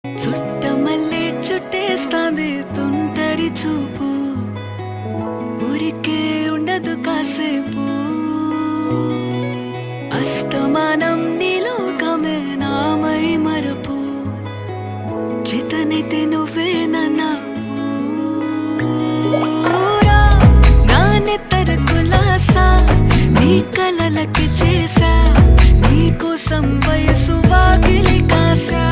చుట్టమల్లే చుట్టేస్తాంది తుంటరి చూపు, ఊరికే ఉండదు కాసేపు. అస్తమానం నీలోకమే నామై మరపు, చేతనైతే నువ్వే నన్నా నా నెత్తర కులాసా, నీ కలలకి చేసా, నీ కోసం వయసు వాకిలి కాసా.